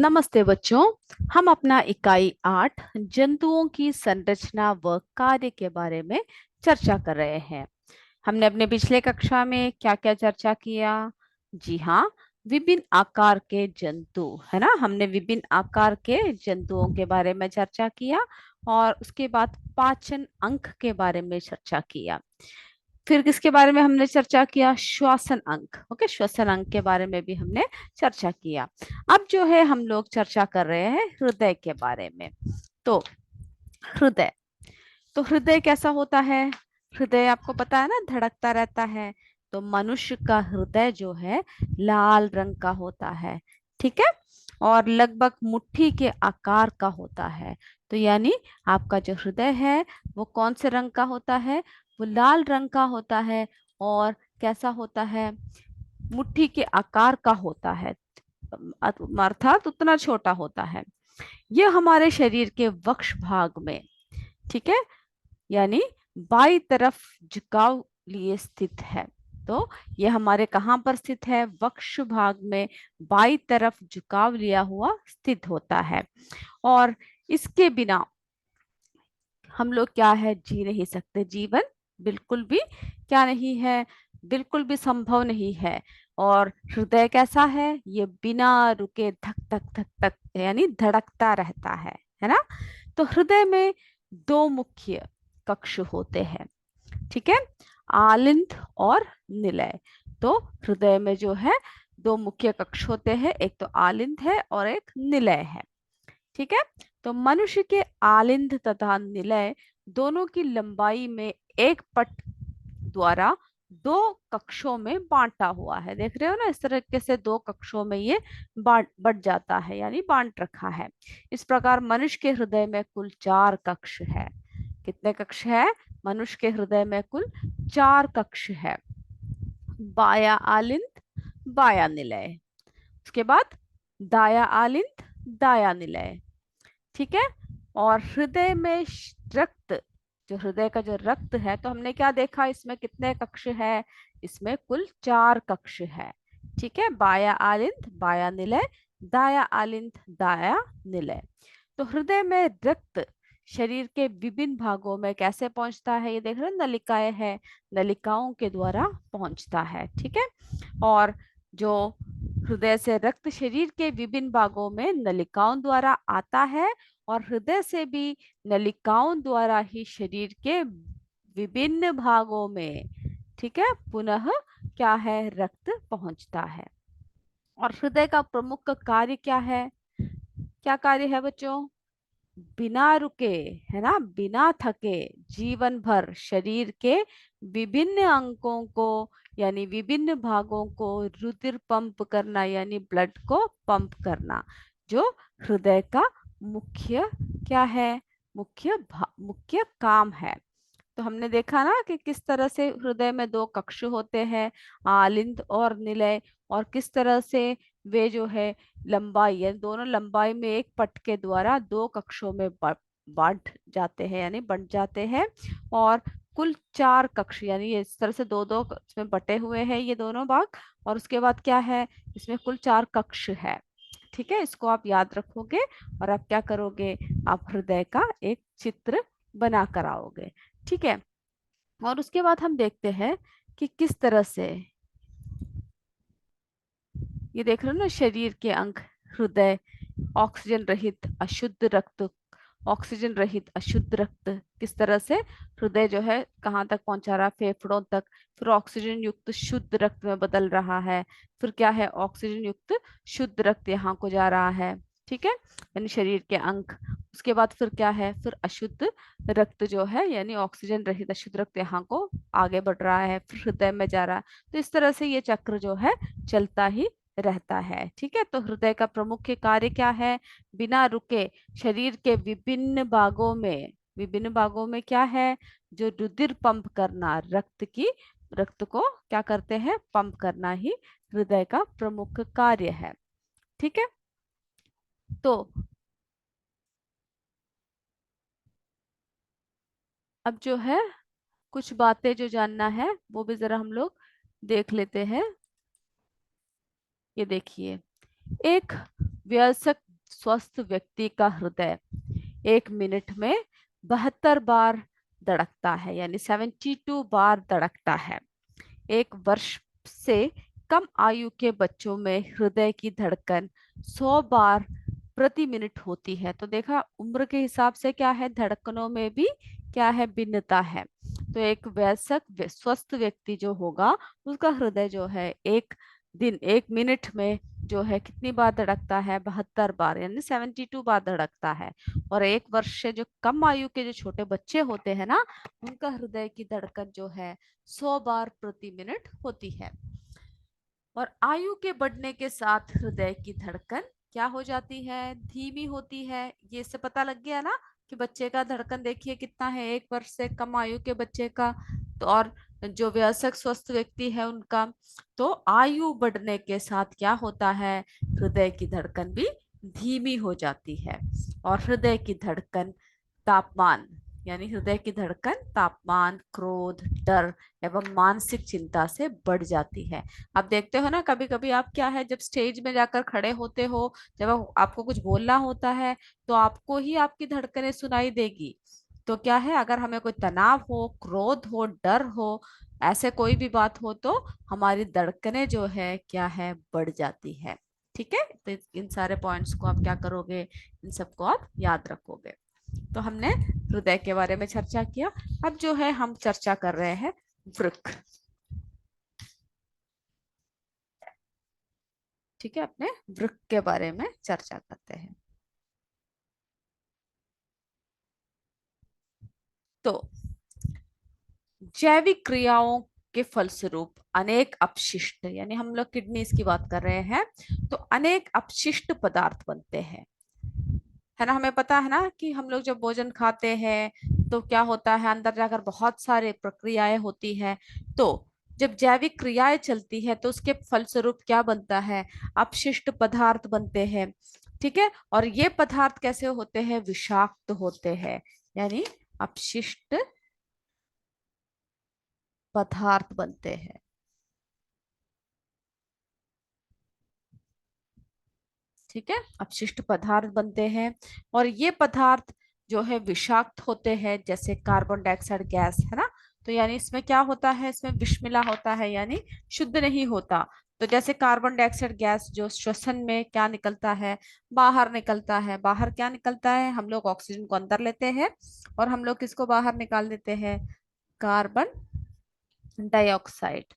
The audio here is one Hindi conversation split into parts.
नमस्ते बच्चों। हम अपना इकाई 8 जंतुओं की संरचना व कार्य के बारे में चर्चा कर रहे हैं। हमने अपने पिछले कक्षा में क्या क्या चर्चा किया? जी हाँ, विभिन्न आकार के जंतु, है ना। हमने विभिन्न आकार के जंतुओं के बारे में चर्चा किया और उसके बाद पाचन अंग के बारे में चर्चा किया। फिर किसके बारे में हमने चर्चा किया? श्वसन अंग। ओके, श्वसन अंग के बारे में भी हमने चर्चा किया। अब जो है हम लोग चर्चा कर रहे हैं हृदय के बारे में। तो हृदय, तो हृदय कैसा होता है? हृदय आपको पता है ना, धड़कता रहता है। तो मनुष्य का हृदय जो है लाल रंग का होता है, ठीक है, और लगभग मुट्ठी के आकार का होता है। तो यानी आपका जो हृदय है वो कौन से रंग का होता है? वो लाल रंग का होता है। और कैसा होता है? मुट्ठी के आकार का होता है, अर्थात उतना छोटा होता है। यह हमारे शरीर के वक्ष भाग में, ठीक है, यानी बाई तरफ झुकाव लिए स्थित है। तो ये हमारे कहाँ पर स्थित है? वक्ष भाग में बाई तरफ झुकाव लिया हुआ स्थित होता है। और इसके बिना हम लोग क्या है, जी नहीं सकते। जीवन बिल्कुल भी क्या नहीं है, बिल्कुल भी संभव नहीं है। और हृदय कैसा है? ये बिना रुके धक धक धक धक यानी धड़कता रहता है ना। तो हृदय में दो मुख्य कक्ष होते हैं, ठीक है, आलिंद और निलय। तो हृदय में जो है दो मुख्य कक्ष होते हैं, एक तो आलिंद है और एक निलय है, ठीक है। तो मनुष्य के आलिंद तथा निलय दोनों की लंबाई में एक पट द्वारा दो कक्षों में बांटा हुआ है। देख रहे हो ना, इस तरीके से दो कक्षों में ये बट जाता है, यानी बांट रखा है। इस प्रकार मनुष्य के हृदय में कुल 4 कक्ष है। कितने कक्ष है? मनुष्य के हृदय में कुल 4 कक्ष है। बाया आलिंद, बाया निलय, उसके बाद दाया आलिंद, दाया निलय, ठीक है। और हृदय में रक्त, जो हृदय का जो रक्त है, तो हमने क्या देखा, इसमें कितने कक्ष है? इसमें कुल 4 कक्ष है, ठीक है। बाया आलिंद, बाया निलय, दाया आलिंद, दाया निलय। तो हृदय में रक्त शरीर के विभिन्न भागों में कैसे पहुंचता है? ये देख रहे हैं, नलिकाएं हैं, नलिकाओं के द्वारा पहुंचता है, ठीक है। और जो हृदय से रक्त शरीर के विभिन्न भागों में नलिकाओं द्वारा आता है, और हृदय से भी नलिकाओं द्वारा ही शरीर के विभिन्न भागों में, ठीक है, पुनः क्या है, रक्त पहुंचता है। और हृदय का प्रमुख कार्य क्या है? क्या कार्य है बच्चों? बिना रुके, है ना, बिना थके जीवन भर शरीर के विभिन्न अंगों को यानी विभिन्न भागों को रुधिर पंप करना, यानी ब्लड को पंप करना, जो हृदय का मुख्य क्या है, मुख्य काम है। तो हमने देखा ना कि किस तरह से हृदय में दो कक्ष होते हैं, आलिंद और निलय, और किस तरह से वे जो है लंबाई, यानी दोनों लंबाई में एक पट के द्वारा दो कक्षों में बांट जाते हैं, यानी बंट जाते हैं। और कुल 4 कक्ष, यानी ये इस तरह से दो दो इसमें बटे हुए हैं ये दोनों भाग। और उसके बाद क्या है, इसमें कुल 4 कक्ष है, ठीक है। इसको आप याद रखोगे और आप क्या करोगे, आप हृदय का एक चित्र बना कर आओगे, ठीक है। और उसके बाद हम देखते हैं कि किस तरह से ये देख रहे हो ना, शरीर के अंग, हृदय, ऑक्सीजन रहित अशुद्ध रक्त, ऑक्सीजन रहित अशुद्ध रक्त किस तरह से हृदय जो है कहाँ तक पहुंचा रहा है? फेफड़ों तक। फिर ऑक्सीजन युक्त शुद्ध रक्त में बदल रहा है। फिर क्या है, ऑक्सीजन युक्त शुद्ध रक्त यहाँ को जा रहा है, ठीक है, यानी शरीर के अंग। उसके बाद फिर क्या है, फिर अशुद्ध रक्त जो है, यानी ऑक्सीजन रहित अशुद्ध रक्त यहाँ को आगे बढ़ रहा है, फिर हृदय में जा रहा है। तो इस तरह से ये चक्र जो है चलता ही रहता है, ठीक है। तो हृदय का प्रमुख कार्य क्या है? बिना रुके शरीर के विभिन्न भागों में क्या है, जो रुधिर पंप करना, रक्त को क्या करते हैं, पंप करना ही हृदय का प्रमुख कार्य है, ठीक है। तो अब जो है कुछ बातें जो जानना है वो भी जरा हम लोग देख लेते हैं। ये देखिए, एक वयस्क स्वस्थ व्यक्ति का हृदय 1 मिनट में 72 बार धड़कता है, यानी 72 बार धड़कता है। 1 वर्ष से कम आयु के बच्चों में हृदय की धड़कन 100 बार प्रति मिनट होती है। तो देखा, उम्र के हिसाब से क्या है, धड़कनों में भी क्या है, भिन्नता है। तो एक वयस्क स्वस्थ व्यक्ति जो होगा, उसका हृदय जो है 1 मिनट में जो है कितनी बार धड़कता है, 72 बार, यानी 72 बार धड़कता है। और 1 वर्ष से जो कम आयु के जो छोटे बच्चे होते हैं ना, उनका हृदय की धड़कन जो है 100 बार प्रति मिनट होती है। और आयु के बढ़ने के साथ हृदय की धड़कन क्या हो जाती है, धीमी होती है। ये इससे पता लग गया ना कि बच्चे का धड़कन देखिए कितना है 1 वर्ष से कम आयु के बच्चे का, तो और जो वयस्क स्वस्थ व्यक्ति है उनका। तो आयु बढ़ने के साथ क्या होता है, हृदय की धड़कन भी धीमी हो जाती है। और हृदय की धड़कन तापमान, यानी हृदय की धड़कन तापमान, क्रोध, डर एवं मानसिक चिंता से बढ़ जाती है। आप देखते हो ना, कभी कभी आप क्या है, जब स्टेज में जाकर खड़े होते हो, जब आपको कुछ बोलना होता है, तो आपको ही आपकी धड़कनें सुनाई देगी। तो क्या है, अगर हमें कोई तनाव हो, क्रोध हो, डर हो, ऐसे कोई भी बात हो, तो हमारी धड़कनें जो है क्या है, बढ़ जाती है। ठीक है, तो इन सारे पॉइंट्स को आप क्या करोगे, इन सबको आप याद रखोगे। तो हमने हृदय के बारे में चर्चा किया। अब जो है हम चर्चा कर रहे हैं वृक्क। ठीक है, अपने वृक्क के बारे में चर्चा करते हैं। तो जैविक क्रियाओं के फलस्वरूप अनेक अपशिष्ट, यानी हम लोग किडनीज की बात कर रहे हैं, तो अनेक अपशिष्ट पदार्थ बनते हैं, है ना। हमें पता है ना कि हम लोग जब भोजन खाते हैं तो क्या होता है, अंदर जाकर बहुत सारे प्रक्रियाएं होती हैं। तो जब जैविक क्रियाएं चलती है तो उसके फलस्वरूप क्या बनता है, अपशिष्ट पदार्थ बनते हैं। ठीक है, और ये पदार्थ कैसे होते हैं, विषाक्त होते हैं, यानी अपशिष्ट पदार्थ बनते हैं। ठीक है, अपशिष्ट पदार्थ बनते हैं। और ये पदार्थ जो है विषाक्त होते हैं, जैसे कार्बन डाइऑक्साइड गैस, है ना। तो यानी इसमें क्या होता है, इसमें विष मिला होता है, यानी शुद्ध नहीं होता। तो जैसे कार्बन डाइऑक्साइड गैस जो श्वसन में क्या निकलता है, बाहर निकलता है। बाहर क्या निकलता है, हम लोग ऑक्सीजन को अंदर लेते हैं और हम लोग किसको बाहर निकाल देते हैं, कार्बन डाइऑक्साइड।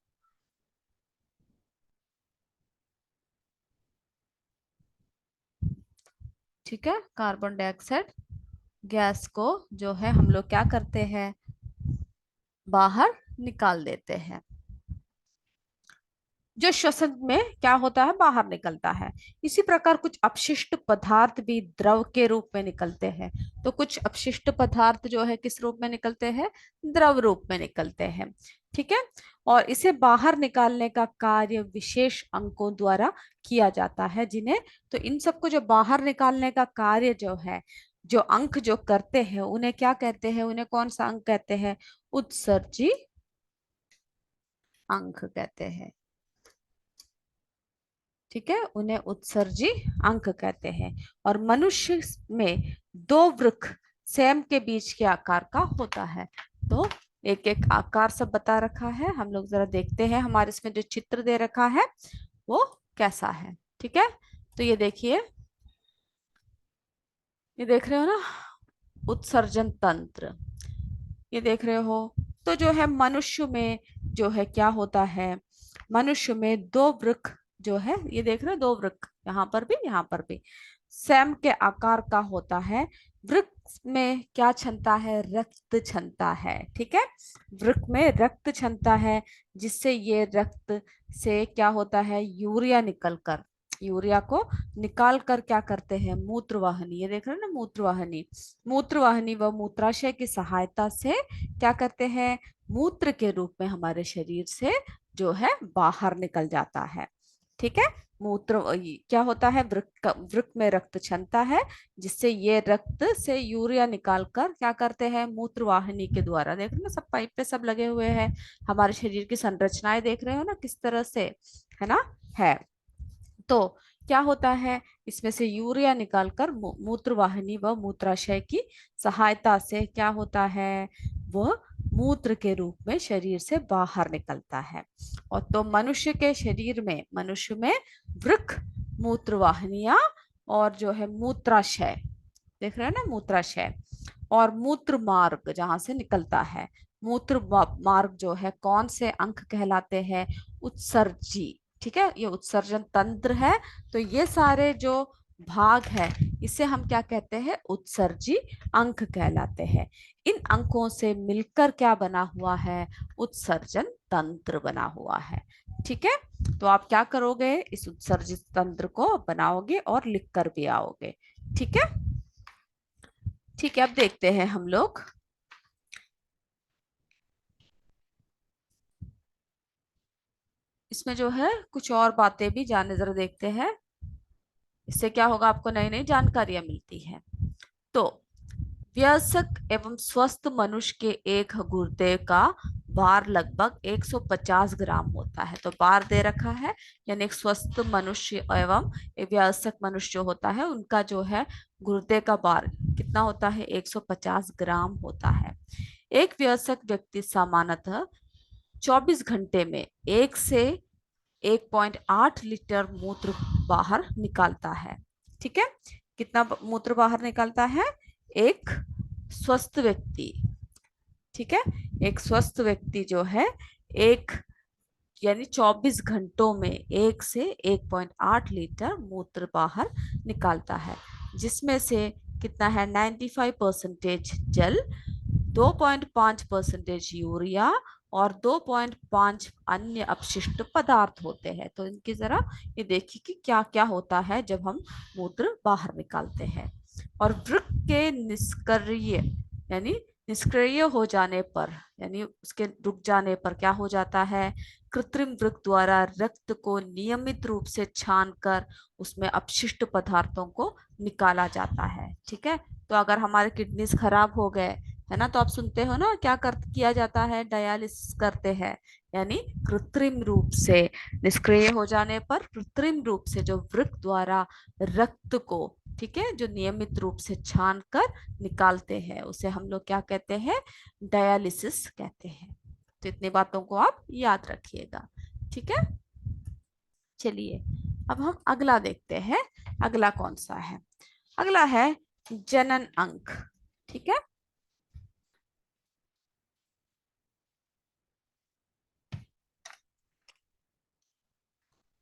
ठीक है, कार्बन डाइऑक्साइड गैस को जो है हम लोग क्या करते हैं, बाहर निकाल देते हैं। जो श्वसन में क्या होता है, बाहर निकलता है। इसी प्रकार कुछ अपशिष्ट पदार्थ भी द्रव के रूप में निकलते हैं। तो कुछ अपशिष्ट पदार्थ जो है किस रूप में निकलते हैं, द्रव रूप में निकलते हैं। ठीक है, और इसे बाहर निकालने का कार्य विशेष अंकों द्वारा किया जाता है, जिन्हें, तो इन सबको जो बाहर निकालने का कार्य जो है, जो अंक जो करते हैं, उन्हें क्या कहते हैं, उन्हें कौन सा अंक कहते हैं, उत्सर्जी अंक कहते हैं। ठीक है, उन्हें उत्सर्जी अंक कहते हैं। और मनुष्य में 2 वृक्क सेम के बीच के आकार का होता है। तो एक एक आकार सब बता रखा है, हम लोग जरा देखते हैं हमारे इसमें जो चित्र दे रखा है वो कैसा है। ठीक है, तो ये देखिए, ये देख रहे हो ना, उत्सर्जन तंत्र, ये देख रहे हो। तो जो है मनुष्य में जो है क्या होता है, मनुष्य में 2 वृक्क जो है, ये देख रहे हो 2 वृक्क, यहाँ पर भी यहाँ पर भी सैम के आकार का होता है। वृक्क में क्या क्षमता है, रक्त क्षमता है। ठीक है, वृक्क में रक्त क्षमता है, जिससे ये रक्त से क्या होता है, यूरिया निकलकर, यूरिया को निकाल कर क्या करते हैं, मूत्रवाहिनी, ये देख रहे हैं ना, मूत्रवाहिनी, मूत्रवाहिनी व मूत्राशय की सहायता से क्या करते हैं, मूत्र के रूप में हमारे शरीर से जो है बाहर निकल जाता है। ठीक है, मूत्र क्या होता है, वृक्क में रक्त क्षमता है, जिससे ये रक्त से यूरिया निकालकर क्या करते हैं, मूत्रवाहिनी के द्वारा, देख रहे हो ना, सब पाइप पे सब लगे हुए हैं। हमारे शरीर की संरचनाएं देख रहे हो ना किस तरह से, है ना, है। तो क्या होता है, इसमें से यूरिया निकालकर मूत्र वाहिनी व मूत्राशय की सहायता से क्या होता है, वह मूत्र के रूप में शरीर से बाहर निकलता है। और तो मनुष्य में वृक्क, मूत्र वाहिनियां और जो है मूत्राशय, देख रहे हैं ना, मूत्राशय और मूत्र मार्ग जहां से निकलता है। मार्ग जो है कौन से अंग कहलाते हैं, उत्सर्जी। ठीक है, ये उत्सर्जन तंत्र है। तो ये सारे जो भाग है, इसे हम क्या कहते हैं, उत्सर्जी अंक कहलाते हैं। इन अंकों से मिलकर क्या बना हुआ है, उत्सर्जन तंत्र बना हुआ है। ठीक है, तो आप क्या करोगे, इस उत्सर्जित तंत्र को बनाओगे और लिख कर भी आओगे। ठीक है। ठीक है, अब देखते हैं हम लोग। इसमें जो है कुछ और बातें भी जाने, जरा देखते हैं। इससे क्या होगा, आपको नई नई जानकारियां मिलती है। तो वयस्क एवं स्वस्थ मनुष्य के एक गुर्दे का भार लगभग 150 ग्राम होता है। तो भार दे रखा है, यानी एक स्वस्थ मनुष्य एवं एक वयस्क मनुष्य जो होता है, उनका जो है गुर्दे का भार कितना होता है, 150 ग्राम होता है। एक वयस्क व्यक्ति सामान्यतः 24 घंटे में 1 से 1.8 लीटर मूत्र बाहर निकालता है। ठीक है, कितना मूत्र बाहर निकालता है, एक स्वस्थ व्यक्ति। ठीक है, एक स्वस्थ व्यक्ति जो है, एक यानी 24 घंटों में 1 से 1.8 लीटर मूत्र बाहर निकालता है, जिसमें से कितना है, 95% जल, 2.5% यूरिया और 2.5 अन्य अपशिष्ट पदार्थ होते हैं। तो इनकी जरा ये देखिए कि क्या क्या होता है जब हम मूत्र बाहर निकालते हैं। और वृक्क के निष्क्रिय यानी निष्क्रिय हो जाने पर, यानी उसके रुक जाने पर क्या हो जाता है, कृत्रिम वृक्क द्वारा रक्त को नियमित रूप से छानकर उसमें अपशिष्ट पदार्थों को निकाला जाता है। ठीक है, तो अगर हमारे किडनीज खराब हो गए, है ना, तो आप सुनते हो ना, क्या कर किया जाता है, डायलिसिस करते हैं। यानी कृत्रिम रूप से निष्क्रिय हो जाने पर कृत्रिम रूप से जो वृक्क द्वारा रक्त को, ठीक है, जो नियमित रूप से छान कर निकालते हैं, उसे हम लोग क्या कहते हैं, डायलिसिस कहते हैं। तो इतनी बातों को आप याद रखिएगा। ठीक है, चलिए अब हम अगला देखते हैं। अगला कौन सा है, अगला है जनन अंक। ठीक है,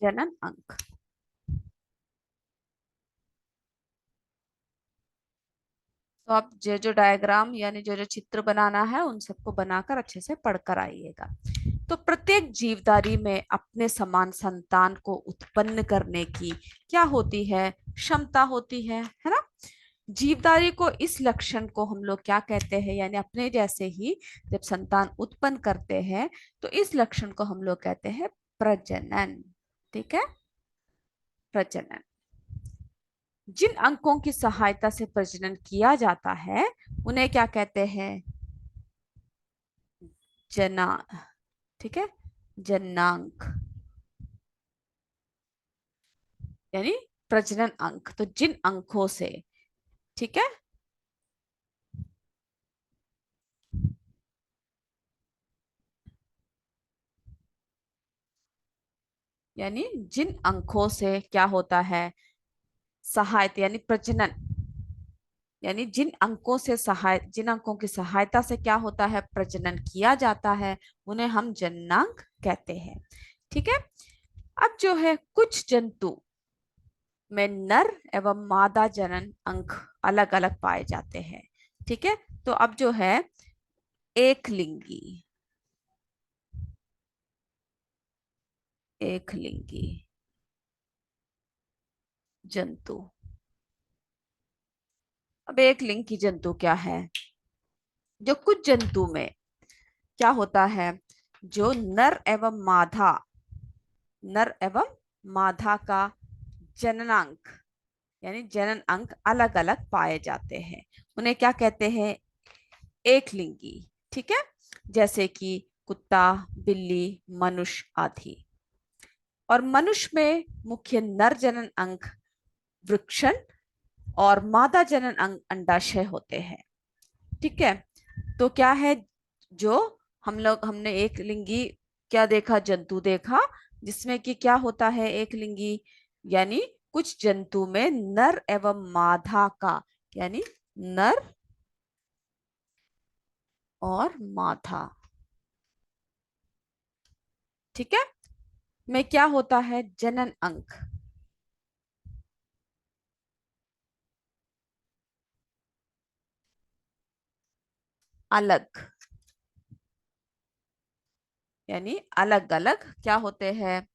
जनन अंक। तो आप जो जो डायग्राम यानी जो जो चित्र बनाना है, उन सबको बनाकर अच्छे से पढ़कर आइएगा। तो प्रत्येक जीवधारी में अपने समान संतान को उत्पन्न करने की क्या होती है, क्षमता होती है ना। जीवधारी को इस लक्षण को हम लोग क्या कहते हैं, यानी अपने जैसे ही जब संतान उत्पन्न करते हैं, तो इस लक्षण को हम लोग कहते हैं प्रजनन। ठीक है, प्रजनन। जिन अंकों की सहायता से प्रजनन किया जाता है, उन्हें क्या कहते हैं, जना। ठीक है, जनांक यानी प्रजनन अंक। तो जिन अंकों से, ठीक है, यानी जिन अंकों से क्या होता है, सहायता यानी प्रजनन, यानी जिन अंकों की सहायता से क्या होता है, प्रजनन किया जाता है, उन्हें हम जननांग कहते हैं। ठीक है, अब जो है कुछ जंतु में नर एवं मादा जनन अंग अलग अलग पाए जाते हैं। ठीक है, तो अब जो है एक लिंगी, एक लिंगी जंतु। अब एक लिंगी जंतु क्या है, जो कुछ जंतु में क्या होता है, जो नर एवं मादा का जननांक यानी जनन अंक अलग अलग पाए जाते हैं, उन्हें क्या कहते हैं, एक लिंगी। ठीक है, जैसे कि कुत्ता, बिल्ली, मनुष्य आदि। और मनुष्य में मुख्य नर जनन अंग वृक्षण और मादा जनन अंग अंडाशय होते हैं। ठीक है, तो क्या है, जो हमने एक लिंगी क्या देखा, जंतु देखा, जिसमें कि क्या होता है एक लिंगी, यानी कुछ जंतु में नर एवं मादा का, यानी नर और मादा, ठीक है, में क्या होता है, जनन अंग अलग, यानी अलग अलग क्या होते हैं,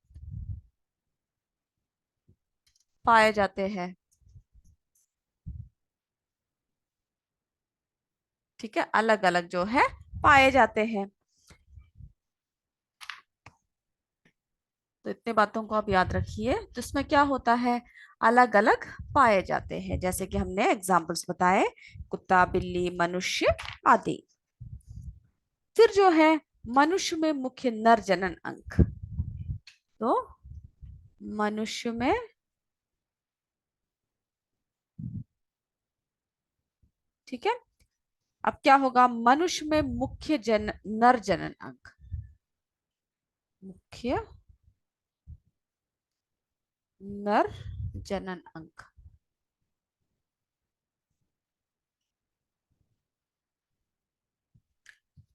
पाए जाते हैं। ठीक है, अलग अलग जो है पाए जाते हैं। तो इतने बातों को आप याद रखिए, तो इसमें क्या होता है, अलग अलग पाए जाते हैं, जैसे कि हमने एग्जाम्पल्स बताए, कुत्ता, बिल्ली, मनुष्य आदि। फिर जो है मनुष्य में मुख्य नर जनन अंग, तो मनुष्य में, ठीक है, अब क्या होगा, मनुष्य में मुख्य नर जनन अंग, मुख्य नर जनन अंग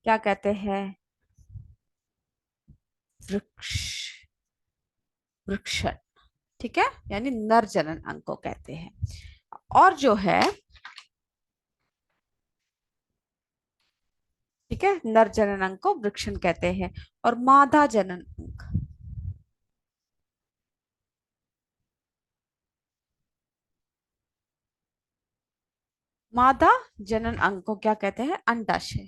क्या कहते हैं, वृक्ष, वृक्षण, ठीक है, यानी नर जनन अंग को कहते हैं। और जो है, ठीक है, नर जनन अंग को वृक्षण कहते हैं। और मादा जनन अंग, मादा जनन अंग को क्या कहते हैं, अंडाशय।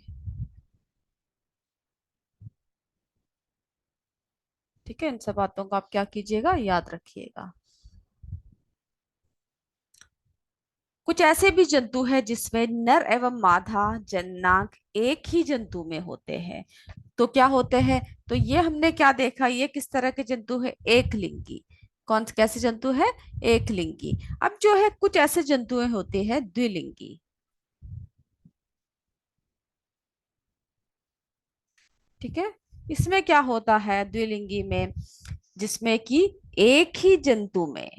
ठीक है, इन सब बातों को आप क्या कीजिएगा, याद रखिएगा। कुछ ऐसे भी जंतु हैं जिसमें नर एवं मादा जननांग एक ही जंतु में होते हैं, तो क्या होते हैं, तो ये हमने क्या देखा, ये किस तरह के जंतु है, एक लिंगी। कौन से कैसे जंतु है, एक लिंगी। अब जो है कुछ ऐसे जंतु होते हैं द्विलिंगी। ठीक है, इसमें क्या होता है द्विलिंगी में, जिसमें कि एक ही जंतु में,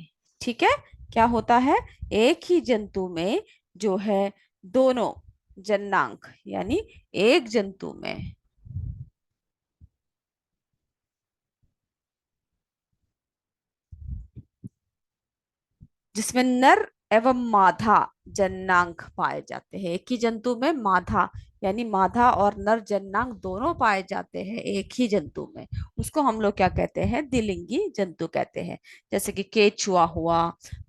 ठीक है, क्या होता है, एक ही जंतु में जो है दोनों जननांग, यानी एक जंतु में, जिसमें नर एवं मादा जननांग पाए जाते हैं, एक ही जंतु में मादा, यानी मादा और नर जननांग दोनों पाए जाते हैं एक ही जंतु में, उसको हम लोग क्या कहते हैं, द्विलिंगी जंतु कहते हैं। जैसे कि केचुआ हुआ,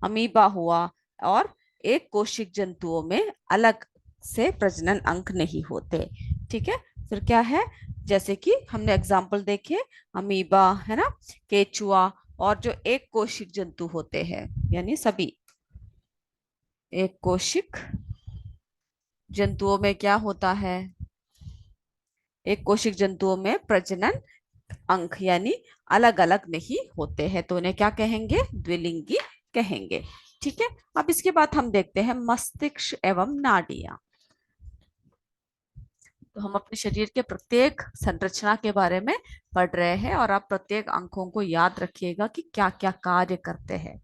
अमीबा हुआ, और एक कोशिक जंतुओं में अलग से प्रजनन अंग नहीं होते। ठीक है, फिर क्या है, जैसे कि हमने एग्जाम्पल देखे, अमीबा है ना, केचुआ, और जो एक कोशिक जंतु होते हैं, यानी सभी एक कोशिक जंतुओं में क्या होता है, एक कोशिक जंतुओं में प्रजनन अंग यानी अलग अलग नहीं होते हैं, तो उन्हें क्या कहेंगे, द्विलिंगी कहेंगे। ठीक है, अब इसके बाद हम देखते हैं मस्तिष्क एवं नाड़ियां। तो हम अपने शरीर के प्रत्येक संरचना के बारे में पढ़ रहे हैं, और आप प्रत्येक अंगों को याद रखिएगा कि क्या क्या कार्य करते हैं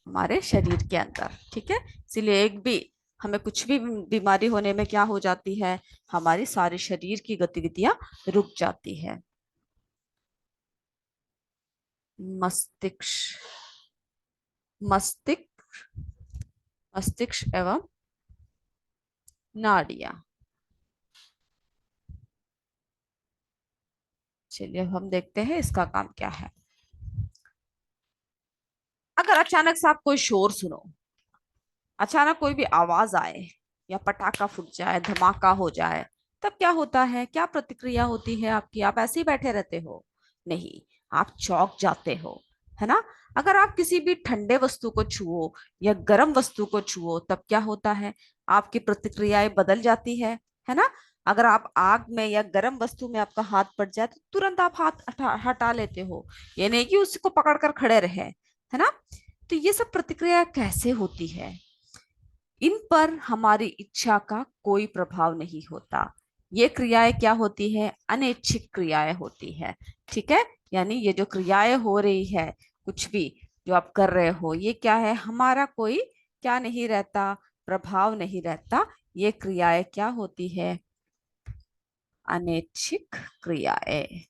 हमारे शरीर के अंदर। ठीक है, इसीलिए एक भी हमें कुछ भी बीमारी होने में क्या हो जाती है, हमारी सारी शरीर की गतिविधियां रुक जाती है। मस्तिष्क, मस्तिष्क, मस्तिष्क एवं नाड़ियां। चलिए अब हम देखते हैं इसका काम क्या है। अगर अचानक से आप कोई शोर सुनो, अचानक कोई भी आवाज आए, या पटाखा फूट जाए, धमाका हो जाए, तब क्या होता है, क्या प्रतिक्रिया होती है आपकी, आप ऐसे ही बैठे रहते हो, नहीं, आप चौंक जाते हो, है ना। अगर आप किसी भी ठंडे वस्तु को छुओ या गर्म वस्तु को छुओ, तब क्या होता है, आपकी प्रतिक्रियाएं बदल जाती है। है ना। अगर आप आग में या गर्म वस्तु में आपका हाथ पड़ जाए तो तुरंत आप हाथ हटा लेते हो, ये नहीं कि उसको पकड़कर खड़े रहे, है ना। तो ये सब प्रतिक्रिया कैसे होती है, इन पर हमारी इच्छा का कोई प्रभाव नहीं होता। ये क्रियाएं क्या होती है, अनैच्छिक क्रियाएं होती है। ठीक है, यानी ये जो क्रियाएं हो रही है, कुछ भी जो आप कर रहे हो, ये क्या है, हमारा कोई क्या नहीं रहता, प्रभाव नहीं रहता। ये क्रियाएं क्या होती है, अनैच्छिक क्रियाएं।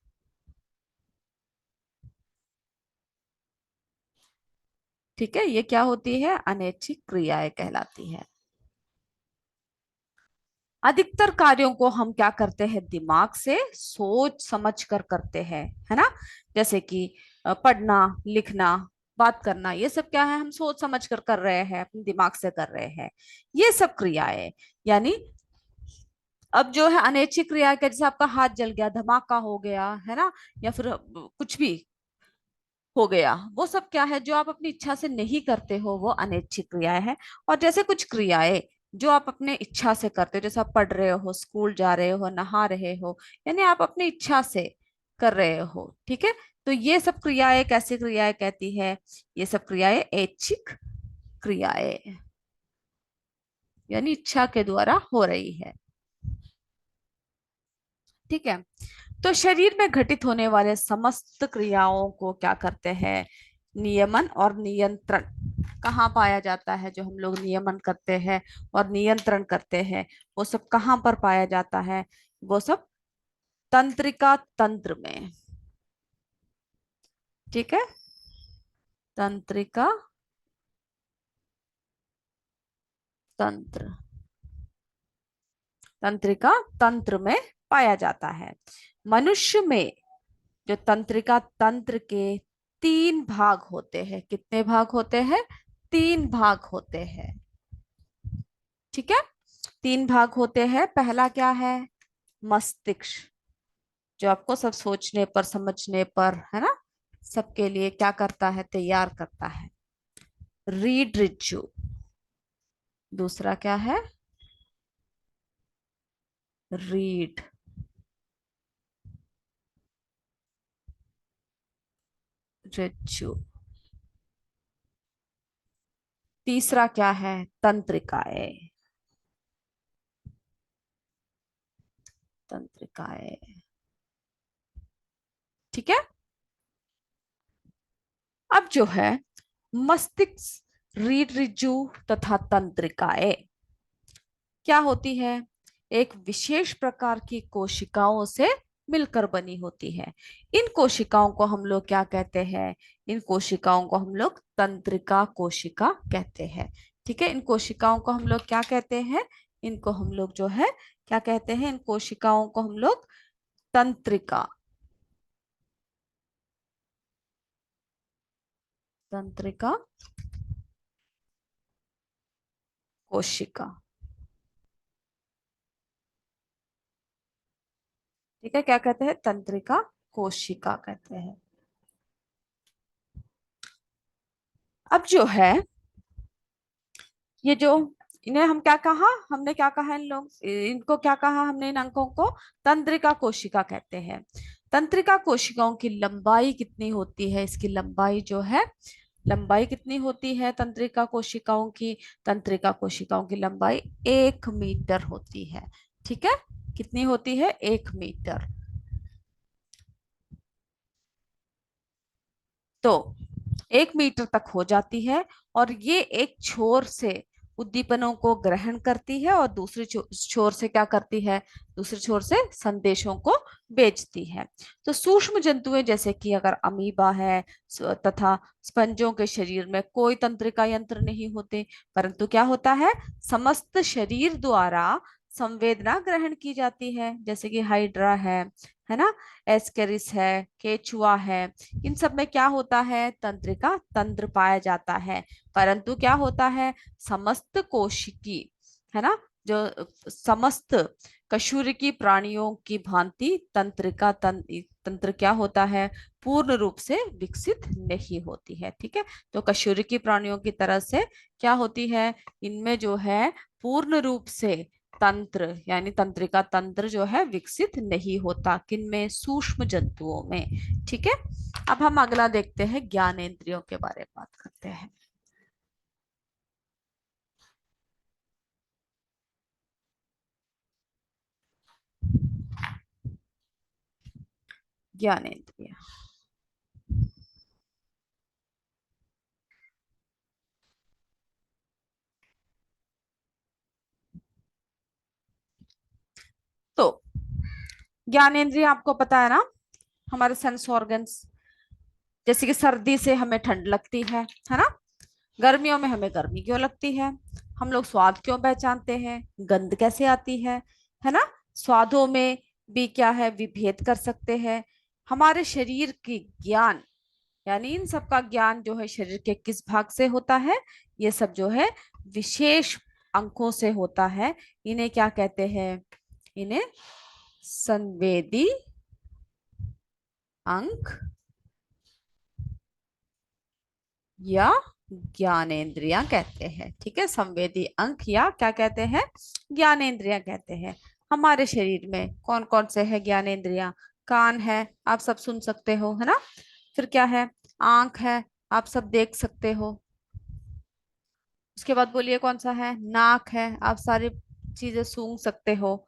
ठीक है, ये क्या होती है, अनैच्छिक क्रियाएं कहलाती है। अधिकतर कार्यों को हम क्या करते हैं, दिमाग से सोच समझ कर करते हैं, है ना। जैसे कि पढ़ना, लिखना, बात करना, ये सब क्या है, हम सोच समझ कर रहे हैं, अपने दिमाग से कर रहे हैं, ये सब क्रियाएं। यानी अब जो है अनैच्छिक क्रिया क्या, जैसे आपका हाथ जल गया, धमाका हो गया, है ना, या फिर कुछ भी हो गया, वो सब क्या है, जो आप अपनी इच्छा से नहीं करते हो, वो अनैच्छिक क्रियाएं है। और जैसे कुछ क्रियाएं जो आप अपने इच्छा से करते हो, जैसे आप पढ़ रहे हो, स्कूल जा रहे हो, नहा रहे हो, यानी आप अपनी इच्छा से कर रहे हो। ठीक है, तो ये सब क्रियाएं कैसी क्रियाएं कहती है, ये सब क्रियाएं ऐच्छिक क्रियाएं, यानी इच्छा के द्वारा हो रही है। ठीक है, तो शरीर में घटित होने वाले समस्त क्रियाओं को क्या करते हैं, नियमन और नियंत्रण। कहाँ पाया जाता है, जो हम लोग नियमन करते हैं और नियंत्रण करते हैं, वो सब कहाँ पर पाया जाता है, वो सब तंत्रिका तंत्र में। ठीक है, तंत्रिका तंत्र, तंत्रिका तंत्र में पाया जाता है। मनुष्य में जो तंत्रिका तंत्र के 3 भाग होते हैं, कितने भाग होते हैं, 3 भाग होते हैं। ठीक है, 3 भाग होते हैं। पहला क्या है, मस्तिष्क, जो आपको सब सोचने पर, समझने पर, है ना, सबके लिए क्या करता है, तैयार करता है। रीढ़ ऋजु, दूसरा क्या है, रीढ़ ऋजु, तीसरा क्या है, तंत्रिकाएं, तंत्रिकाएं। ठीक है, अब जो है मस्तिष्क, रीढ़ ऋजु तथा तंत्रिकाएं क्या होती है, एक विशेष प्रकार की कोशिकाओं से मिलकर बनी होती है। इन कोशिकाओं को हम लोग क्या कहते हैं, इन कोशिकाओं को हम लोग तंत्रिका कोशिका कहते हैं। ठीक है, इन कोशिकाओं को हम लोग क्या कहते हैं, इनको हम लोग जो है क्या कहते हैं, इन कोशिकाओं को हम लोग तंत्रिका, तंत्रिका कोशिका। ठीक है, क्या कहते हैं, तंत्रिका कोशिका कहते हैं। अब जो है ये जो, इन्हें हम क्या कहा, हमने क्या कहा, इन लोग, इनको क्या कहा हमने, इन अंकों को तंत्रिका कोशिका कहते हैं। तंत्रिका कोशिकाओं की लंबाई कितनी होती है, इसकी लंबाई जो है, लंबाई कितनी होती है तंत्रिका कोशिकाओं की, तंत्रिका कोशिकाओं की लंबाई 1 मीटर होती है। ठीक है, कितनी होती है, 1 मीटर। तो 1 मीटर तक हो जाती है, और ये एक छोर से उद्दीपनों को ग्रहण करती है, और दूसरे छोर से क्या करती है, दूसरे छोर से संदेशों को भेजती है। तो सूक्ष्म जंतुएं जैसे कि अगर अमीबा है, तथा स्पंजों के शरीर में कोई तंत्रिका यंत्र नहीं होते, परंतु क्या होता है, समस्त शरीर द्वारा संवेदना ग्रहण की जाती है, जैसे कि हाइड्रा है ना, एस्केरिस है, केचुआ है, इन सब में क्या होता है, तंत्रिका तंत्र पाया जाता है। परंतु क्या होता है, समस्त कोशिकी, है ना, जो समस्त कशुरिकी प्राणियों की भांति तंत्रिका तंत्र क्या होता है, पूर्ण रूप से विकसित नहीं होती है। ठीक है, तो कशुरिकी प्राणियों की तरह से क्या होती है, इनमें जो है पूर्ण रूप से तंत्र यानी तंत्रिका तंत्र जो है विकसित नहीं होता, किनमें? सूक्ष्म जंतुओं में। ठीक है। अब हम अगला देखते हैं, ज्ञानेंद्रियों के बारे में बात करते हैं। ज्ञानेंद्रिय। तो ज्ञानेंद्रिय आपको पता है ना, हमारे सेंस ऑर्गन्स। जैसे कि सर्दी से हमें ठंड लगती है ना? गर्मियों में हमें गर्मी क्यों लगती है? हम लोग स्वाद क्यों पहचानते हैं? गंध कैसे आती है ना? स्वादों में भी क्या है, विभेद कर सकते हैं। हमारे शरीर की ज्ञान, यानी इन सब का ज्ञान जो है शरीर के किस भाग से होता है? ये सब जो है विशेष अंकों से होता है। इन्हें क्या कहते हैं? इन्हें संवेदी अंक या ज्ञानेंद्रियां कहते हैं। ठीक है, संवेदी अंक या क्या कहते हैं? ज्ञानेंद्रियां कहते हैं। हमारे शरीर में कौन कौन से है ज्ञानेंद्रियां? कान है, आप सब सुन सकते हो, है ना? फिर क्या है? आंख है, आप सब देख सकते हो। उसके बाद बोलिए कौन सा है? नाक है, आप सारी चीजें सूंघ सकते हो।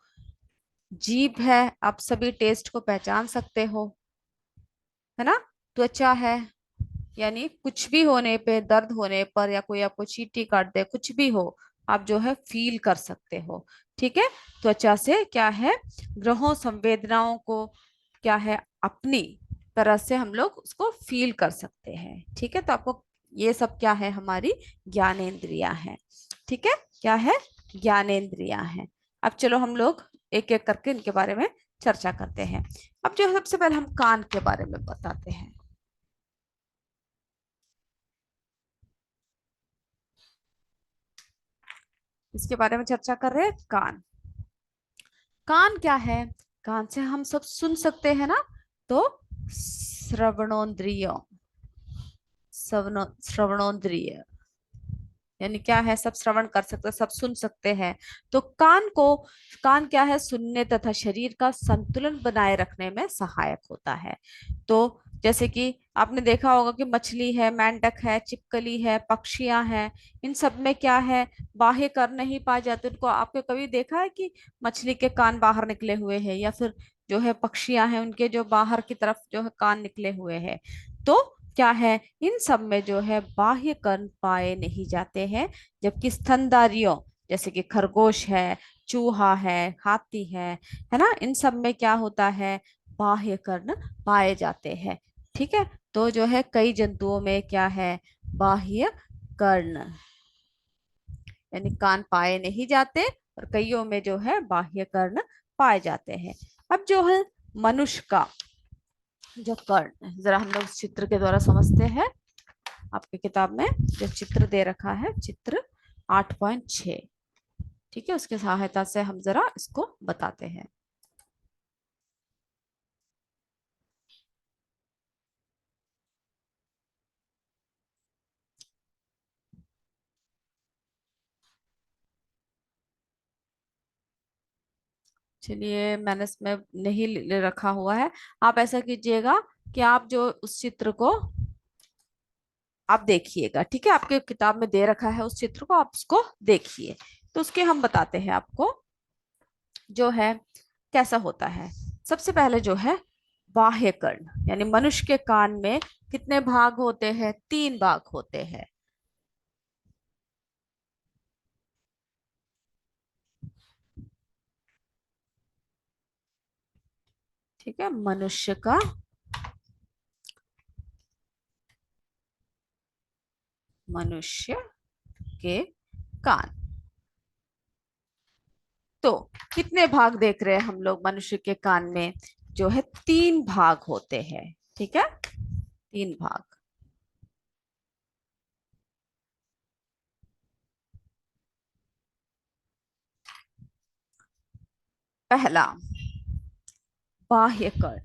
जीभ है, आप सभी टेस्ट को पहचान सकते हो, है ना? त्वचा है, यानी कुछ भी होने पे, दर्द होने पर या कोई आपको चींटी काट दे, कुछ भी हो, आप जो है फील कर सकते हो। ठीक है। त्वचा से क्या है, ग्रहों संवेदनाओं को क्या है, अपनी तरह से हम लोग उसको फील कर सकते हैं। ठीक है, तो आपको ये सब क्या है, हमारी ज्ञानेंद्रियां हैं। ठीक है, क्या है? ज्ञानेंद्रियां हैं। अब चलो हम लोग एक एक करके इनके बारे में चर्चा करते हैं। अब जो है सबसे पहले हम कान के बारे में बताते हैं। इसके बारे में चर्चा कर रहे हैं, कान। कान क्या है? कान से हम सब सुन सकते हैं ना? तो श्रवणोन्द्रिय, श्रवणोन्द्रिय यानी क्या है, सब श्रवण कर सकते हैं, सब सुन सकते हैं। तो कान क्या है, सुनने तथा शरीर का संतुलन बनाए रखने में सहायक होता है। तो जैसे कि आपने देखा होगा कि मछली है, मेंढक है, छिपकली है, पक्षियां हैं, इन सब में क्या है, बाह्य कर नहीं पाए जाते उनको। आपने कभी देखा है कि मछली के कान बाहर निकले हुए हैं, या फिर जो है पक्षियां हैं उनके जो बाहर की तरफ जो है कान निकले हुए हैं? तो क्या है, इन सब में जो है बाह्य कर्ण पाए नहीं जाते हैं। जबकि स्तनधारियों, जैसे कि खरगोश है, चूहा है, हाथी है ना, इन सब में क्या होता है, बाह्य कर्ण पाए जाते हैं। ठीक है। तो जो है कई जंतुओं में क्या है, बाह्य कर्ण यानी कान पाए नहीं जाते, और कईयों में जो है बाह्य कर्ण पाए जाते हैं। अब जो है मनुष्य का जो कर्ण है, जरा हम लोग इस चित्र के द्वारा समझते हैं। आपकी किताब में जो चित्र दे रखा है, चित्र 8.6। ठीक है, उसकी सहायता से हम जरा इसको बताते हैं। चलिए, मैंने इसमें नहीं रखा हुआ है। आप ऐसा कीजिएगा कि आप जो उस चित्र को आप देखिएगा। ठीक है, आपके किताब में दे रखा है उस चित्र को, आप उसको देखिए। तो उसके हम बताते हैं आपको जो है कैसा होता है। सबसे पहले जो है बाह्य कर्ण, यानी मनुष्य के कान में कितने भाग होते हैं? 3 भाग होते हैं। ठीक है, मनुष्य के कान। तो कितने भाग देख रहे हैं हम लोग मनुष्य के कान में? जो है 3 भाग होते हैं। ठीक है, 3 भाग। पहला, बाह्य कर्ण।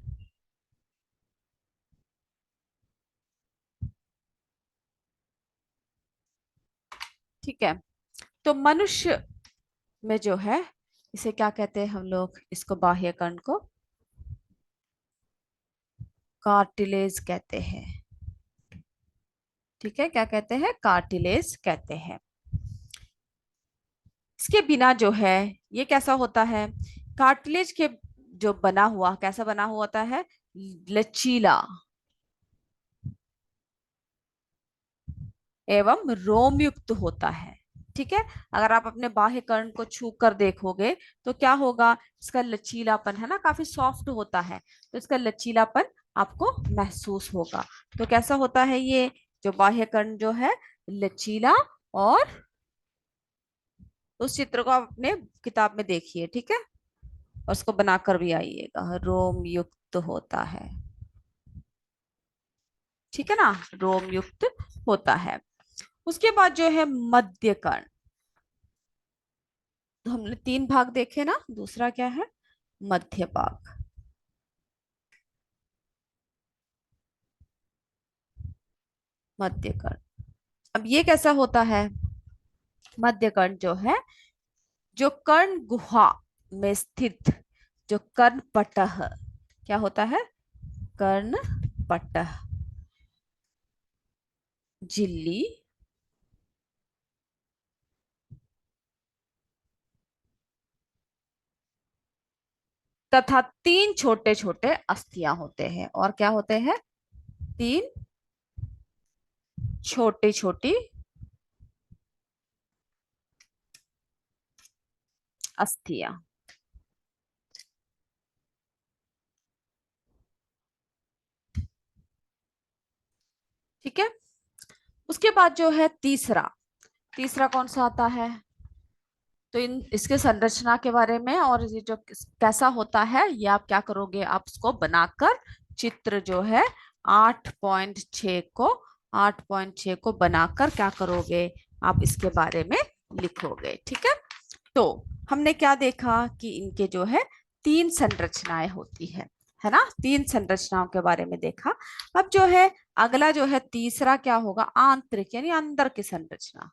ठीक है, तो मनुष्य में जो है इसे क्या कहते हैं हम लोग, इसको बाह्य कर्ण को कार्टिलेज कहते हैं। ठीक है, क्या कहते हैं, कार्टिलेज कहते हैं। इसके बिना जो है ये कैसा होता है, कार्टिलेज के जो बना हुआ कैसा बना हुआ होता है, लचीला एवं रोम युक्त होता है। ठीक है, अगर आप अपने बाह्य कर्ण को छू कर देखोगे तो क्या होगा, इसका लचीलापन है ना, काफी सॉफ्ट होता है, तो इसका लचीलापन आपको महसूस होगा। तो कैसा होता है ये जो बाह्य कर्ण जो है, लचीला। और उस चित्र को आप अपने किताब में देखिए, ठीक है, और उसको बनाकर भी आइएगा, रोम युक्त होता है। ठीक है ना, रोम युक्त होता है। उसके बाद जो है मध्य कर्ण, तो हमने तीन भाग देखे ना, दूसरा क्या है, मध्य भाग। मध्य कर्ण, अब ये कैसा होता है, मध्य कर्ण जो है, जो कर्ण गुहा में स्थित जो कर्ण पटह, क्या होता है, कर्ण पटह, झिल्ली तथा तीन छोटे छोटे अस्थियां होते हैं। और क्या होते हैं, तीन छोटी छोटी अस्थियां। ठीक है, उसके बाद जो है तीसरा, तीसरा कौन सा आता है, तो इन इसके संरचना के बारे में और ये जो कैसा होता है, ये आप क्या करोगे, आप उसको बनाकर चित्र जो है 8.6 को 8.6 को बनाकर क्या करोगे, आप इसके बारे में लिखोगे। ठीक है, तो हमने क्या देखा कि इनके जो है तीन संरचनाएं होती है ना, तीन संरचनाओं के बारे में देखा। अब जो है अगला जो है तीसरा क्या होगा, आंतरिक यानी अंदर की संरचना,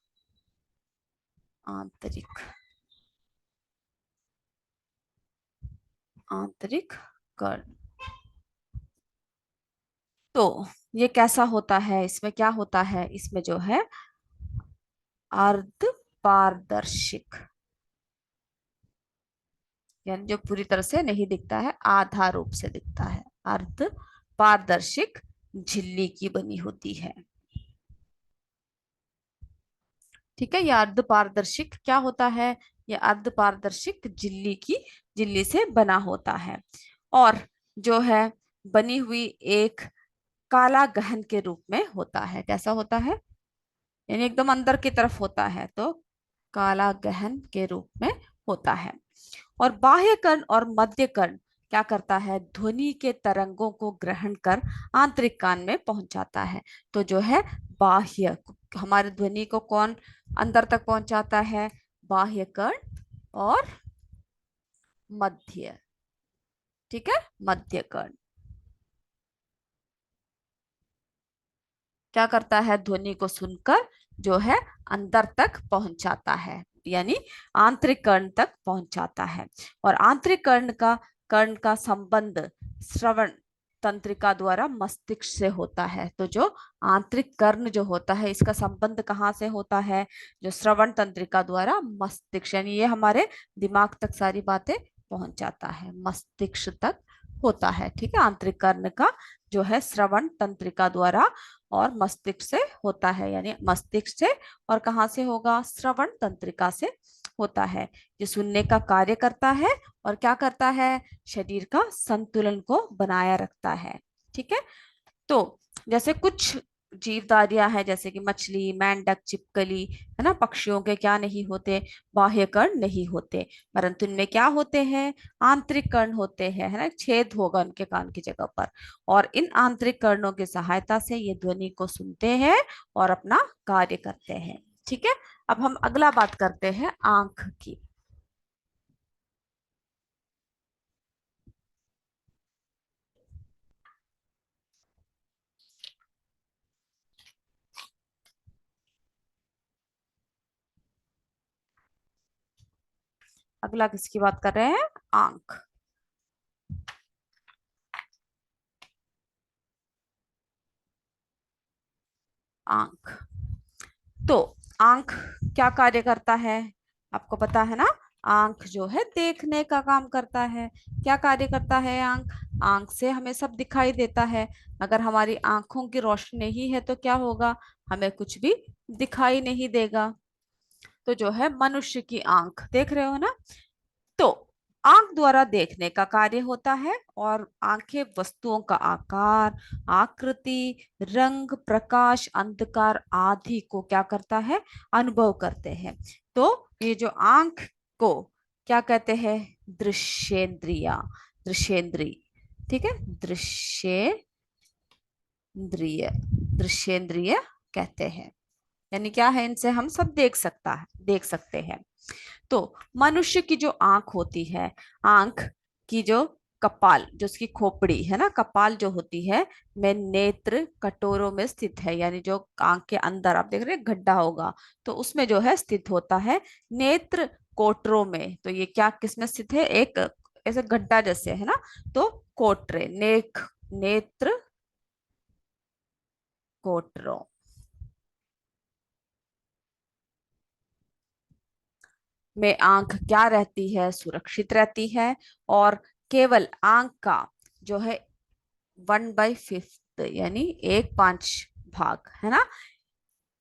आंतरिक, आंतरिक कर्ण। तो ये कैसा होता है, इसमें क्या होता है, इसमें जो है अर्ध पारदर्शिक, यानी जो पूरी तरह से नहीं दिखता है, आधा रूप से दिखता है, अर्ध पारदर्शिक झिल्ली की बनी होती है। ठीक है, यह अर्ध पारदर्शिक क्या होता है, यह अर्ध पारदर्शिक झिल्ली की, झिल्ली से बना होता है। और जो है बनी हुई एक काला गहन के रूप में होता है। कैसा होता है, यानी एकदम अंदर की तरफ होता है, तो काला गहन के रूप में होता है। और बाह्य कर्ण और मध्य कर्ण क्या करता है, ध्वनि के तरंगों को ग्रहण कर आंतरिक कान में पहुंचाता है। तो जो है बाह्य, हमारे ध्वनि को कौन अंदर तक पहुंचाता है, बाह्य कर्ण और मध्य। ठीक है, मध्य कर्ण क्या करता है, ध्वनि को सुनकर जो है अंदर तक पहुंचाता है, यानी आंतरिक कर्ण तक पहुंचाता है। और आंतरिक कर्ण का संबंध श्रवण तंत्रिका द्वारा मस्तिष्क से होता है। तो जो आंतरिक कर्ण जो होता है, इसका संबंध कहाँ से होता है, जो श्रवण तंत्रिका द्वारा मस्तिष्क, यानी ये हमारे दिमाग तक सारी बातें पहुंच जाता है, मस्तिष्क तक होता है। ठीक है, आंतरिक कर्ण का जो है श्रवण तंत्रिका द्वारा और मस्तिष्क से होता है, यानी मस्तिष्क से, और कहाँ से होगा, श्रवण तंत्रिका से होता है। ये सुनने का कार्य करता है और क्या करता है, शरीर का संतुलन को बनाया रखता है। ठीक है, तो जैसे कुछ जीवधारियां हैं, जैसे कि मछली, मेंढक, छिपकली, है ना, पक्षियों के क्या नहीं होते, बाह्य कर्ण नहीं होते, परंतु इनमें क्या होते हैं, आंतरिक कर्ण होते हैं, है ना, छेद होगा उनके कान की जगह पर। और इन आंतरिक कर्णों की सहायता से ये ध्वनि को सुनते हैं और अपना कार्य करते हैं। ठीक है, अब हम अगला बात करते हैं आंख की। अगला किसकी बात कर रहे हैं? आंख। आंख। तो आंख क्या कार्य करता है? आपको पता है ना? आंख जो है देखने का काम करता है। क्या कार्य करता है आंख? आंख से हमें सब दिखाई देता है। अगर हमारी आंखों की रोशनी नहीं है तो क्या होगा? हमें कुछ भी दिखाई नहीं देगा। तो जो है मनुष्य की आंख, देख रहे हो ना? तो आंख द्वारा देखने का कार्य होता है, और आंखें वस्तुओं का आकार, आकृति, रंग, प्रकाश, अंधकार आदि को क्या करता है? अनुभव करते हैं। तो ये जो आंख को क्या कहते हैं? दृश्येंद्रिया। दृश्येंद्री। ठीक है, दृश्येंद्रिय। दृश्येंद्रिय कहते हैं। यानी क्या है? इनसे हम सब देख सकते हैं। तो मनुष्य की जो आंख होती है, आंख की जो कपाल, जो उसकी खोपड़ी है ना, कपाल जो होती है, में नेत्र कटोरों में स्थित है। यानी जो आंख के अंदर आप देख रहे हैं गड्ढा होगा, तो उसमें जो है स्थित होता है। नेत्र कोटरों में, तो ये क्या किसमें स्थित है? एक ऐसे गड्ढा जैसे है ना, तो कोटरे, नेत्र कोटरों में आंख क्या रहती है? सुरक्षित रहती है। और केवल आंख का जो है 1/5, यानी 1/5 भाग है ना,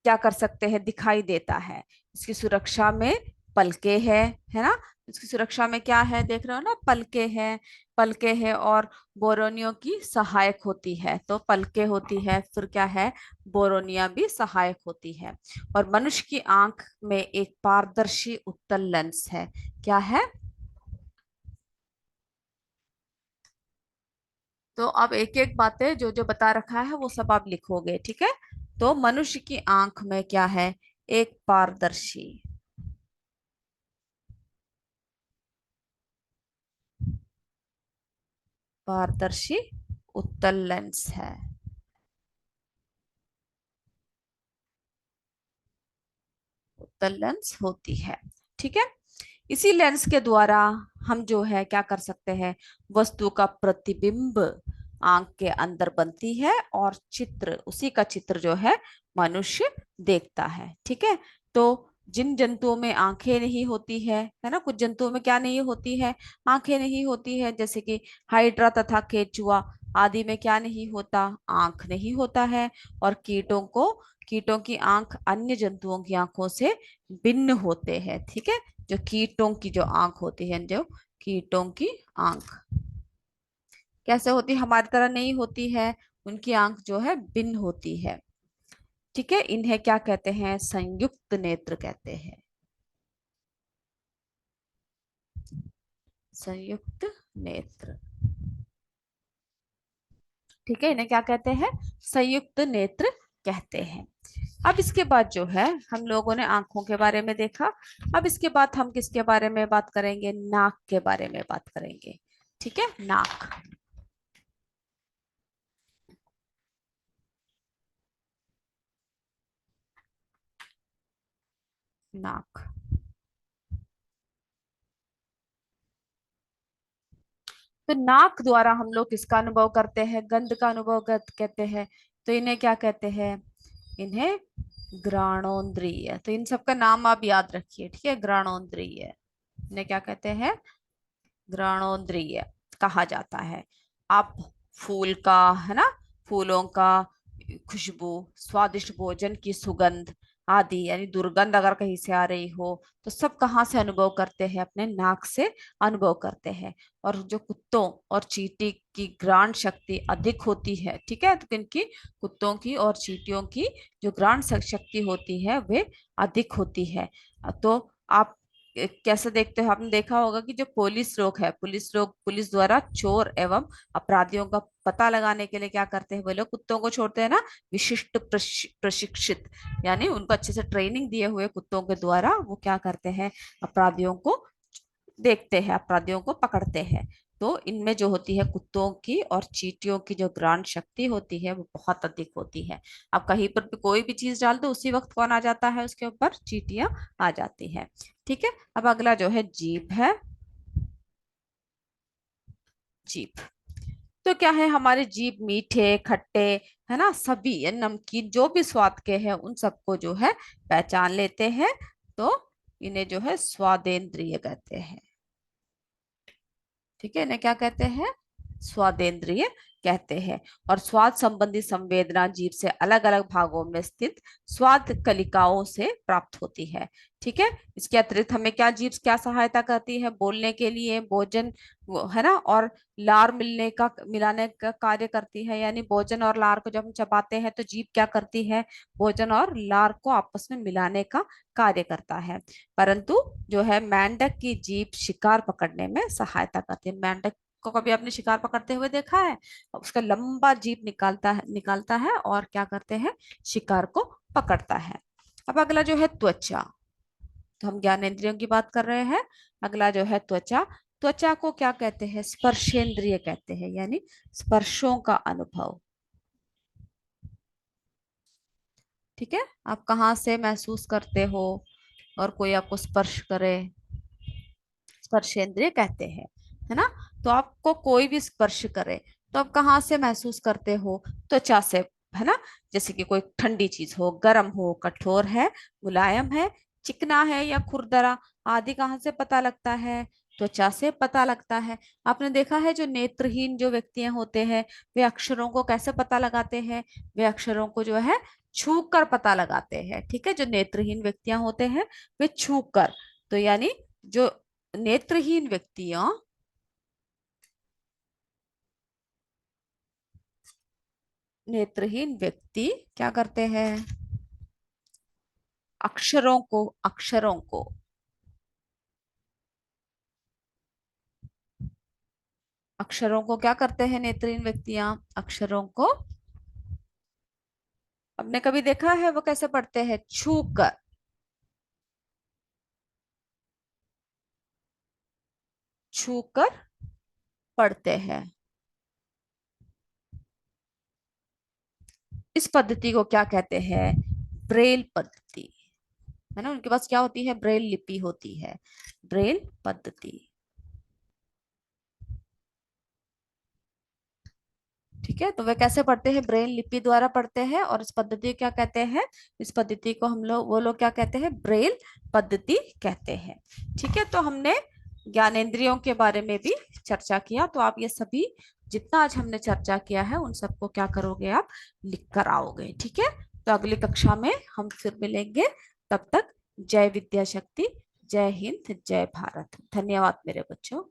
क्या कर सकते हैं? दिखाई देता है। इसकी सुरक्षा में पलके है ना? इसकी सुरक्षा में क्या है? देख रहे हो ना, पलके हैं। पलके हैं और बोरोनियो की सहायक होती है। तो पलके होती है, फिर क्या है? बोरोनिया भी सहायक होती है। और मनुष्य की आंख में एक पारदर्शी उत्तल लेंस है। क्या है? तो अब एक एक बातें जो जो बता रखा है वो सब आप लिखोगे, ठीक है? तो मनुष्य की आंख में क्या है? एक पारदर्शी, पारदर्शी उत्तल लेंस है। उत्तल लेंस होती है। ठीक है। इसी लेंस के द्वारा हम जो है क्या कर सकते हैं? वस्तु का प्रतिबिंब आंख के अंदर बनती है, और चित्र, उसी का चित्र जो है मनुष्य देखता है। ठीक है। तो जिन जंतुओं में आंखें नहीं होती है ना, कुछ जंतुओं में क्या नहीं होती है? आंखें नहीं होती है। जैसे कि हाइड्रा तथा केचुआ आदि में क्या नहीं होता? आंख नहीं होता है। और कीटों की आंख अन्य जंतुओं की आंखों से भिन्न होते हैं। ठीक है। जो कीटों की जो आंख होती है, जो कीटों की आंख कैसे होती? हमारी तरह नहीं होती है। उनकी आंख जो है भिन्न होती है। ठीक है। इन्हें क्या कहते हैं? संयुक्त नेत्र कहते हैं। संयुक्त नेत्र। ठीक है, इन्हें क्या कहते हैं? संयुक्त नेत्र कहते हैं। अब इसके बाद जो है हम लोगों ने आंखों के बारे में देखा। अब इसके बाद हम किसके बारे में बात करेंगे? नाक के बारे में बात करेंगे। ठीक है, नाक। नाक। तो नाक द्वारा हम लोग किसका अनुभव करते हैं? गंध का अनुभव कहते हैं। तो इन्हें क्या कहते हैं? इन्हें घ्राणोन्द्रिय। तो इन सबका नाम आप याद रखिए, ठीक है? घ्राणोन्द्रिय। इन्हें क्या कहते हैं? घ्राणोन्द्रिय कहा जाता है। आप फूल का, है ना, फूलों का खुशबू, स्वादिष्ट भोजन की सुगंध आदि, यानी दुर्गंध अगर कहीं से आ रही हो, तो सब कहाँ से अनुभव करते हैं? अपने नाक से अनुभव करते हैं। और जो कुत्तों और चींटी की घ्राण शक्ति अधिक होती है, ठीक है, तो इनकी कुत्तों की और चींटियों की जो घ्राण शक्ति होती है वे अधिक होती है। तो आप कैसे देखते हो? आपने देखा होगा कि जो पुलिस द्वारा चोर एवं अपराधियों का पता लगाने के लिए क्या करते हैं? वो लोग कुत्तों को छोड़ते हैं ना, विशिष्ट प्रशिक्षित, यानी उनको अच्छे से ट्रेनिंग दिए हुए कुत्तों के द्वारा वो क्या करते हैं? अपराधियों को देखते हैं, अपराधियों को पकड़ते हैं। तो इनमें जो होती है कुत्तों की और चींटियों की जो ग्राण शक्ति होती है वो बहुत अधिक होती है। आप कहीं पर भी कोई भी चीज डाल दो, उसी वक्त कौन आ जाता है उसके ऊपर? चींटियां आ जाती है। ठीक है, अब अगला जो है जीभ है। जीभ, तो क्या है, हमारे जीभ मीठे, खट्टे, है ना, सभी या नमकीन जो भी स्वाद के हैं उन सबको जो है पहचान लेते हैं। तो इन्हें जो है स्वादेंद्रिय कहते हैं। ठीक है, इन्हें क्या कहते हैं? स्वादेंद्रिय कहते हैं। और स्वाद संबंधी संवेदना जीभ से अलग अलग भागों में स्थित स्वाद कलिकाओं से प्राप्त होती है। ठीक है, इसके अतिरिक्त हमें क्या जीभ क्या सहायता करती है? बोलने के लिए, भोजन, है ना, और लार मिलाने का कार्य करती है। यानी भोजन और लार को जब हम चबाते हैं तो जीभ क्या करती है? भोजन और लार को आपस में मिलाने का कार्य करता है। परंतु जो है मेंढक की जीभ शिकार पकड़ने में सहायता करती है। मेंढक को कभी आपने शिकार पकड़ते हुए देखा है? उसका लंबा जीभ निकालता है और क्या करते हैं? शिकार को पकड़ता है। अब अगला जो है त्वचा। तो हम ज्ञानेंद्रियों की बात कर रहे हैं। अगला जो है त्वचा। त्वचा को क्या कहते हैं? स्पर्शेंद्रिय कहते हैं, यानी स्पर्शों का अनुभव। ठीक है, आप कहाँ से महसूस करते हो और कोई आपको स्पर्श करे? स्पर्शेंद्रिय कहते हैं, है ना। तो आपको कोई भी स्पर्श करे तो आप कहाँ से महसूस करते हो? त्वचा से, है ना। जैसे कि कोई ठंडी चीज हो, गर्म हो, कठोर है, मुलायम है, चिकना है या खुरदरा, आदि कहाँ से पता लगता है? त्वचा से पता लगता है। आपने देखा है जो नेत्रहीन जो व्यक्तियां होते हैं वे अक्षरों को कैसे पता लगाते हैं? वे अक्षरों को जो है छू कर पता लगाते हैं। ठीक है, जो नेत्रहीन व्यक्तियां होते हैं वे छू कर, तो यानी जो नेत्रहीन व्यक्तियां, नेत्रहीन व्यक्ति क्या करते हैं? अक्षरों को अक्षरों को क्या करते हैं नेत्रहीन व्यक्तियां? अक्षरों को, हमने कभी देखा है वो कैसे पढ़ते हैं? छू कर, छू कर पढ़ते हैं। इस पद्धति को क्या कहते हैं? ब्रेल पद्धति, है ना। उनके पास क्या होती है? ब्रेल लिपि होती है, ब्रेल पद्धति। ठीक है, तो वे कैसे पढ़ते हैं? ब्रेल लिपि द्वारा पढ़ते हैं। और इस पद्धति को क्या कहते हैं? इस पद्धति को हम लोग, वो लोग क्या कहते हैं? ब्रेल पद्धति कहते हैं। ठीक है, तो हमने ज्ञानेंद्रियों के बारे में भी चर्चा किया। तो आप ये सभी जितना आज हमने चर्चा किया है उन सबको क्या करोगे? आप लिख कर आओगे। ठीक है, तो अगली कक्षा में हम फिर मिलेंगे। तब तक जय विद्या शक्ति, जय हिंद, जय भारत। धन्यवाद मेरे बच्चों।